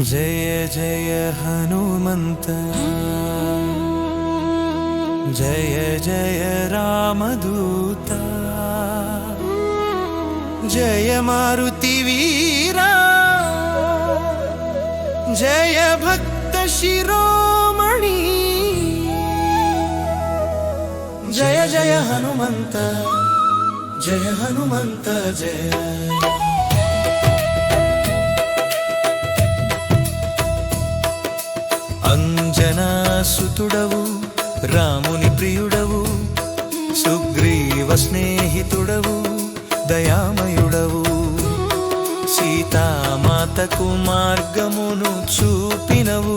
जय जय हनुमंत जय जय रामदूता जय मारुति वीरा जय भक्त शिरोमणि जय जय हनुमंत जय अंजनासुतुडवु रामुनि प्रियुडवु सुग्रीव स्नेहितुडवु दयामयुडवु सीतामातकु मार्गमुनु चूपिनवु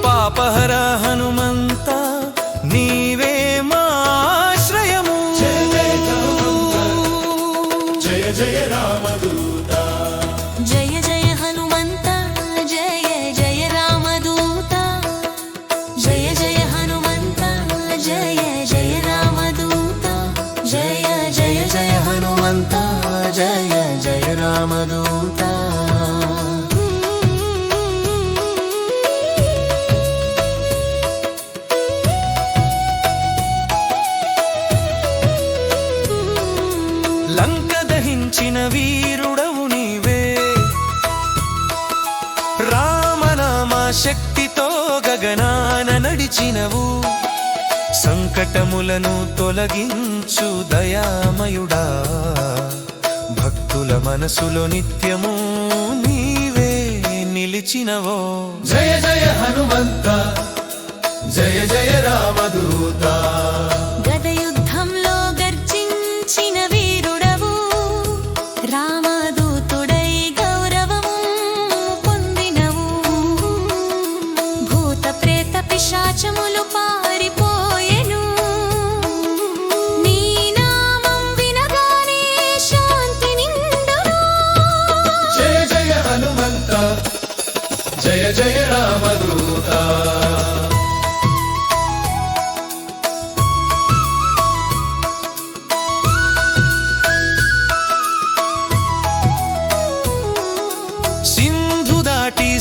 पापहर हनुमंत नीवे माश्रयमु जय जय रामदूता जय जय हनुमंत जय जय रामदूता जय जय हनुमंत जय जय रामदूता जय जय जय हनुमंत जय जय रामदूता లంక దహించిన వీరుడవు నీవే రామనామ శక్తితో గగనాన నడిచినవు సంకటములను తొలగించు దయామయుడా భక్తుల మనసులో నిత్యము నీవే నిలిచినవో జయ జయ హనుమంత జయ జయ రామదూత గదయుద్ధంలో గర్జించిన వీరుడవు రామదూతుడై గౌరవము పొందినవు భూత ప్రేత పిశాచములు పారిపోయెను నీ నామం వినగానే శాంతి నిండును జయ జయ హనుమంత జయ జయ రామదూత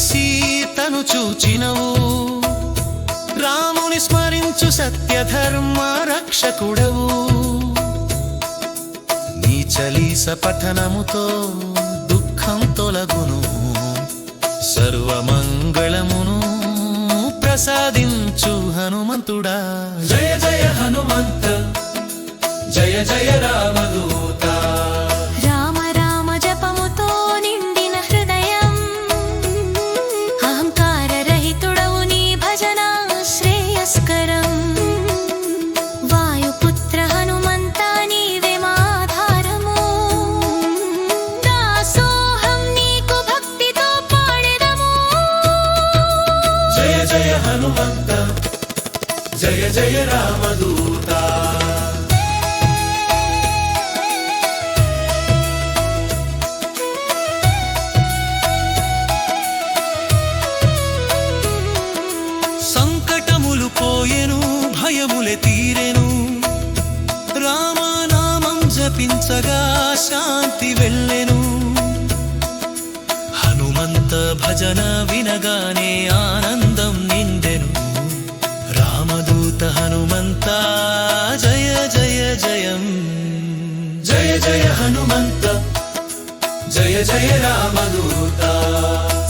సీతను చూచినవు రాముని స్మరించు సత్యధర్మ రక్షకుడవు నీ చలీస పఠనముతో దుఃఖం తొలగును సర్వమంగళమును ప్రసాదించు హనుమంతుడా జయ జయ హనుమంత జయ జయ రామదూత రామ రామ జపముతో నిండిన హృదయం అహంకార రహితుడవు నీ భజన శ్రేయస్కరం వాయుపుత్ర హనుమంత నీవే మాధారము దాసోహం నీకు భక్తితో పాడెదము జయ జయ హనుమంత జయ జయ రామదూత సంకటములు పోయెను భయములే తీరెను రామనామం జపించగా శాంతి వెళ్ళెను హనుమంత భజన వినగానే ఆనందం నిండెను రామదూత హనుమంత జయ జయ జయం జయ జయ హనుమంత జయ జయ రామదూత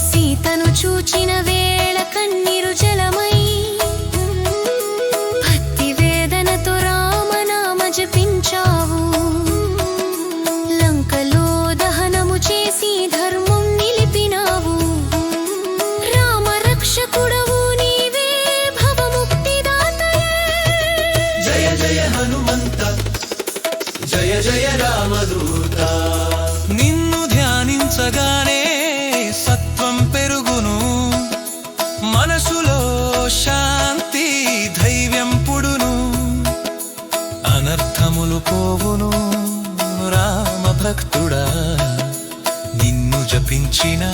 సీతను చూచిన వేళ కన్నీరు జలమై భక్తి వేదనతో రామనామ జపించావు లంకలో దహనము చేసి ధర్మం నిలిపినావు రామ రక్షకుడవు నీవే భవముక్తిదాతయే జయ జయ హనుమంత జయ జయ రామదూత నిన్ను ధ్యానించగానే సత్వం పెరుగును మనసులో శాంతి ధైర్యం పుడును అనర్థములు పోవును రామ భక్తుడా నిన్ను జపించిన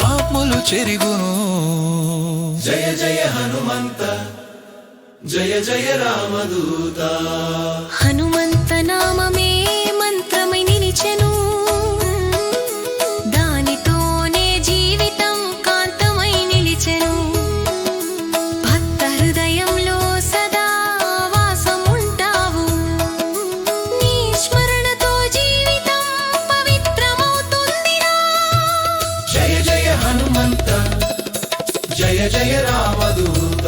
పాపములు చెరుగును జయ జయ హనుమంత జయ జయ రామదూత హనుమంత నామమే మంత్రమై నిలిచెను దానితోనే హనుమంత జయ జయ రామదూత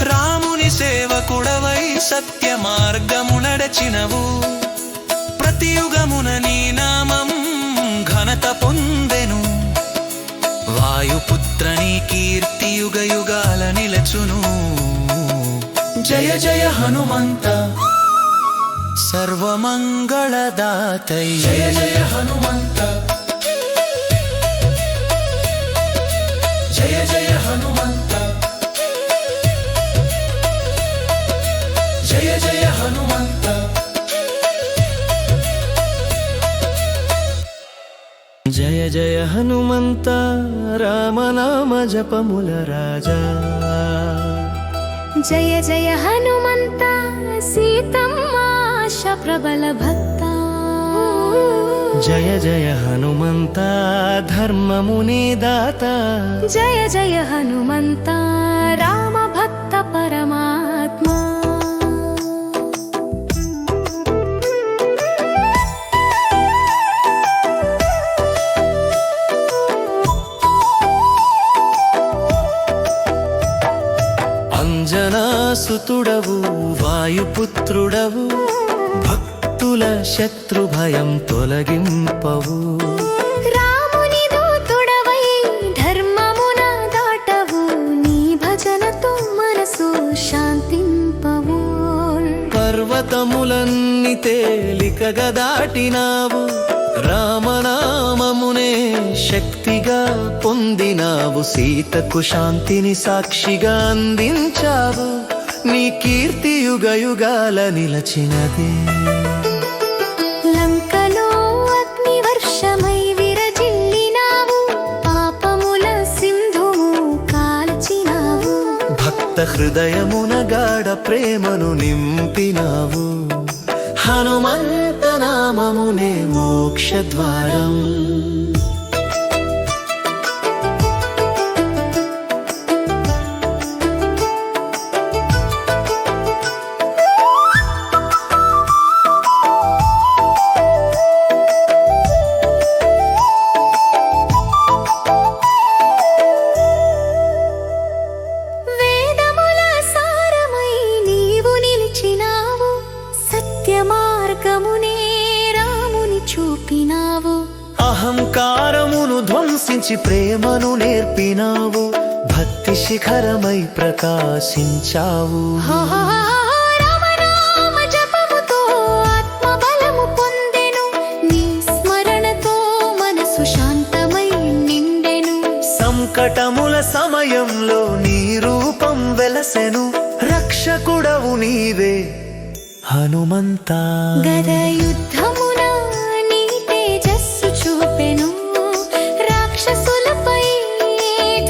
రాముని సేవకుడవై సత్య మార్గము నడచినవు ప్రతి యుగమున నీ నామం ఘనత పొందెను వాయుపుత్ర నీ కీర్తి యుగ యుగాల నిలచును జయ జయ హనుమంత సర్వమంగళదాతై జయ జయ హనుమంత జయ జయ హనుమంత జయ జయ హనుమంత జయ జయ హనుమంత రామనామ జపముల రాజా జయ జయ హనుమంత సీతమ్మ ప్రబల భక్త జయ జయ హనుమంత ధర్మముని దాత జయ జయ హనుమంత రామ భక్త పరమాత్మ అంజనాసుతుడవు వాయుపుత్రుడవు భక్తుల శత్రు భయం తొలగింపవు రాముని దూతుడవై ధర్మమున దాటవు నీ భజనతో మనసు శాంతింపవు పర్వతములన్నీ తేలికగా దాటినావు రామనామమునే శక్తిగా పొందినావు సీతకు శాంతిని సాక్షిగా అందించావు నీ కీర్తి యుగ యుగాల నిలచినది లంకలో అగ్ని వర్షమై విరజిల్లినావు పాపముల సింధువు కాల్చినావు భక్త హృదయమున గాఢ ప్రేమను నింపినావు హనుమంత నామమునే మోక్ష ద్వారం వేదముల సారమై నీవు నిలిచినావు సత్య మార్గమునే రాముని చూపినావు అహంకారమును ధ్వంసించి ప్రేమను నేర్పినావు భక్తి శిఖరమై ప్రకాశించావు రామనామ జపముతో ఆత్మబలము పొందెను నీ స్మరణతో మనసు శాంతమై నిండెను సంకటముల సమయంలో నీ రూపం వెలసెను రక్షకుడవు నీవే హనుమంత గద యుద్ధమున నీ తేజస్సు చూపెను రాక్షసులపై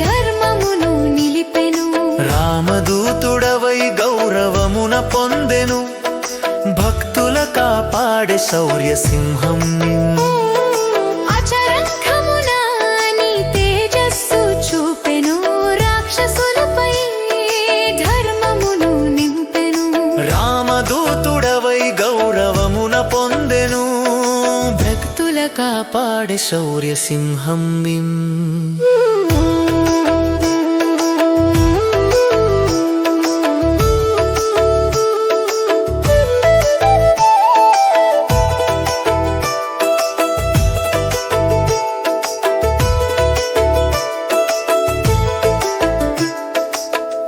ధర్మమును నిలిపెను రామదూతుడవై గౌరవమున పొందెను భక్తుల కాపాడే శౌర్య సింహం నిన్ను అచరంఖమున నీ తేజస్సు చూపెను రాక్షసులపై ధర్మమును నింపెను రామదూతుడవై గౌరవమున పొందెను భక్తుల కాపాడే శౌర్య సింహం నిన్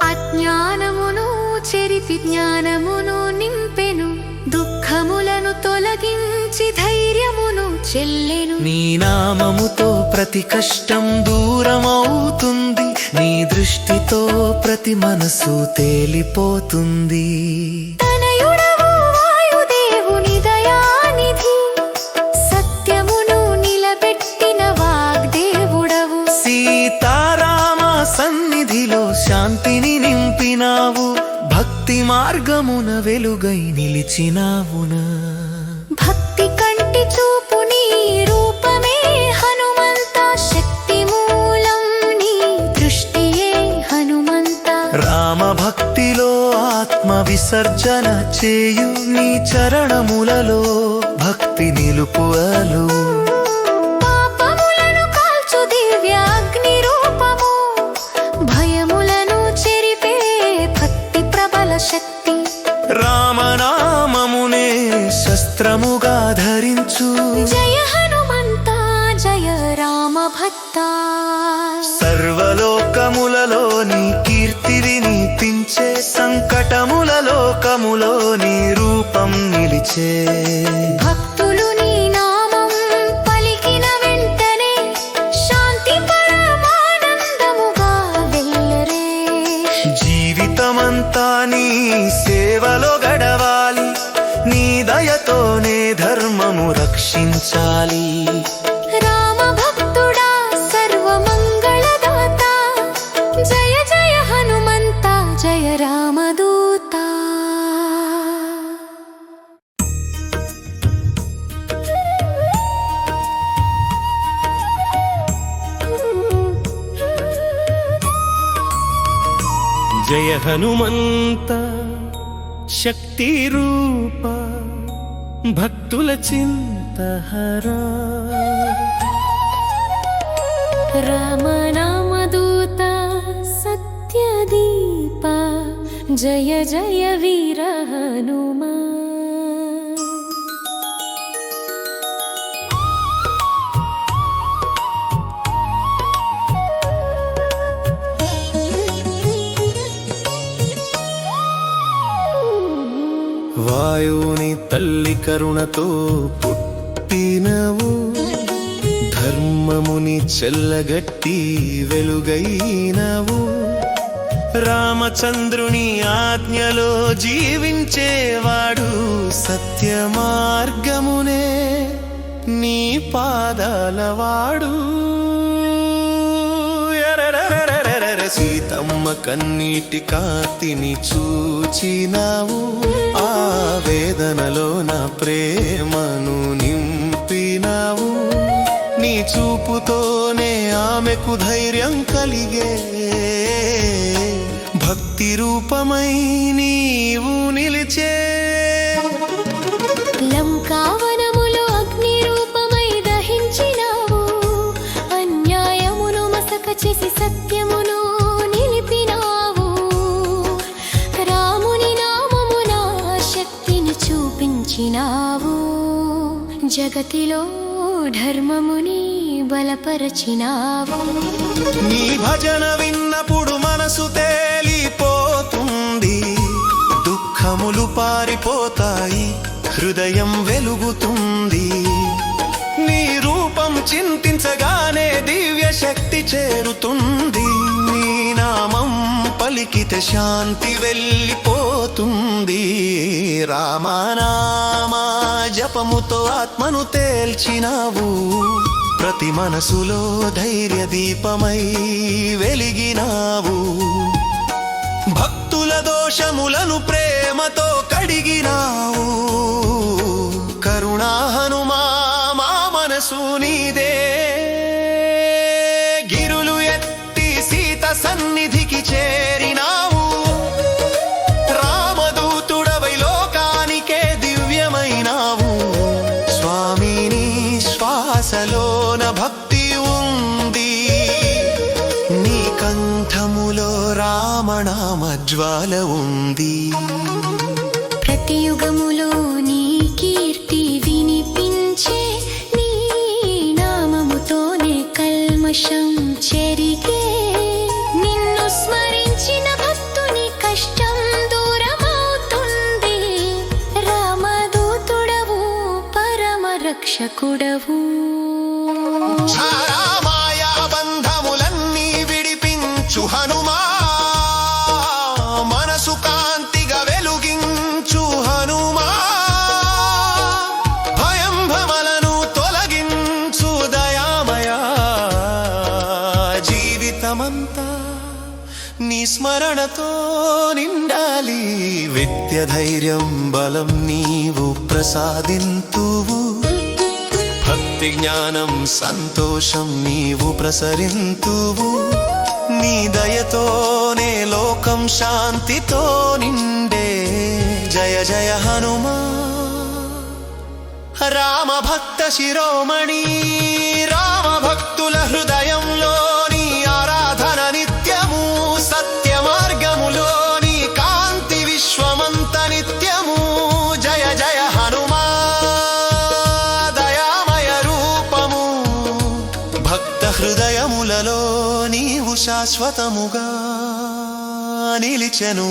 అజ్ఞానమును చెరిపి జ్ఞానమును నింపెను దుఃఖములను తొలగించి ధైర్యమును చెల్లెను నీ నామముతో ప్రతి కష్టం దూరమవుతుంది నీ దృష్టితో ప్రతి మనసు తేలిపోతుంది తనయుడవు వాయుదేవుని దయానిధి సత్యమును నిలబెట్టిన వాగ్దేవుడవు సీతారామ సన్నిధిలో శాంతిని నింపినావు భక్తి మార్గమున వెలుగై నిలిచినావునా భక్తి కంటి చూపు నీ రూపమే హనుమంత శక్తి మూలం నీ దృష్టియే హనుమంత రామ భక్తిలో ఆత్మ విసర్జన చేయు నీ చరణములలో భక్తి నిలుపువలు పాపములను కాల్చు దివ్యాగ్ని రూప హనుమంతా సర్వలోకములలో నీ కీర్తి వినిపించే సంకటములలో నీ రూపం నిలిచే భక్తులు నీ నామం పలికిన వెంటనే శాంతి పరమానందముగా వెళ్ళరే జీవితమంతా నీ సేవలో గడవాలి నీ దయతోనే ధర్మము రక్షించాలి రామ భక్తుడా సర్వమంగళదాత జయ జయ హనుమంత జయ రామదూత జయ హనుమంత శక్తి రూప భక్తుల చింతహరా రామనామదూత సత్యదీప జయ జయ వీర హనుమా వాయువుని తల్లి కరుణతో పుట్టినవు ధర్మముని చెల్లగట్టి వెలుగైనవు రామచంద్రుని ఆజ్ఞలో జీవించేవాడు సత్య మార్గమునే నీ పాదాలవాడు సీతమ్మ కన్నీటి కాంతిని చూచినావు ఆ వేదనలో నా ప్రేమను నింపినావు నీ చూపుతోనే ఆమెకు ధైర్యం కలిగే భక్తి రూపమై నీవు నిలిచే లంకావనములో అగ్ని రూపమై దహించినావు అన్యాయమును మసక చేసి సత్యమును నిలిపినావు రాముని నామమున శక్తిని చూపించినావు జగతిలో ధర్మముని బలపరచినావు నీ భజన విన్నప్పుడు మనసు తేలిపోతుంది దుఃఖములు పారిపోతాయి హృదయం వెలుగుతుంది నీ రూపం చింతించగానే దివ్య శక్తి చేరుతుంది నీ నామం పలికితే శాంతి వెళ్ళిపోతుంది రామనామా జపముతో ఆత్మను తేల్చినావు ప్రతి మనసులో ధైర్య దీపమై వెలిగినావు భక్తుల దోషములను ప్రేమతో కడిగినావు కరుణా హనుమా మా మనసు నీదే గిరులు ఎత్తి సీత సన్నిధికి చేరినావు రామదూతుడవై లోకానికే దివ్యమైనావు స్వామిని శ్వాసలోన భక్తి ఉంది నీ కంఠములో రామనామ జ్వాల ఉంది ప్రతి యుగములో నీ కీర్తి వినిపించే నీ నామముతోనే కల్మషం చెరిగే నిన్ను స్మరించిన భక్తుని కష్టం దూరమవుతుంది రామదూతుడవు పరమ రక్షకుడవు మాయా బంధములన్నీ విడిపించు హనుమా మనసు కాంతిగా వెలుగించు హనుమా భయం భమలను తొలగించు దయామయా జీవితమంతా నీ స్మరణతో నిండాలి విద్య ధైర్యం బలం నీవు ప్రసాదింతువు భక్తి జ్ఞానం సంతోషం నీవు ప్రసరింతువు నీ దయతోనే లోకం శాంతితో నిండే జయ జయ హనుమా రామ భక్త శిరోమణి రామ భక్తుల హృదయంలోని ఆరాధన నిత్యము సత్య మార్గములోని కాంతి విశ్వమంత నిత్యము జయ జయ హనుమా దయామయ రూపము భక్త హృదయము శాశ్వతముగా నిలిచెను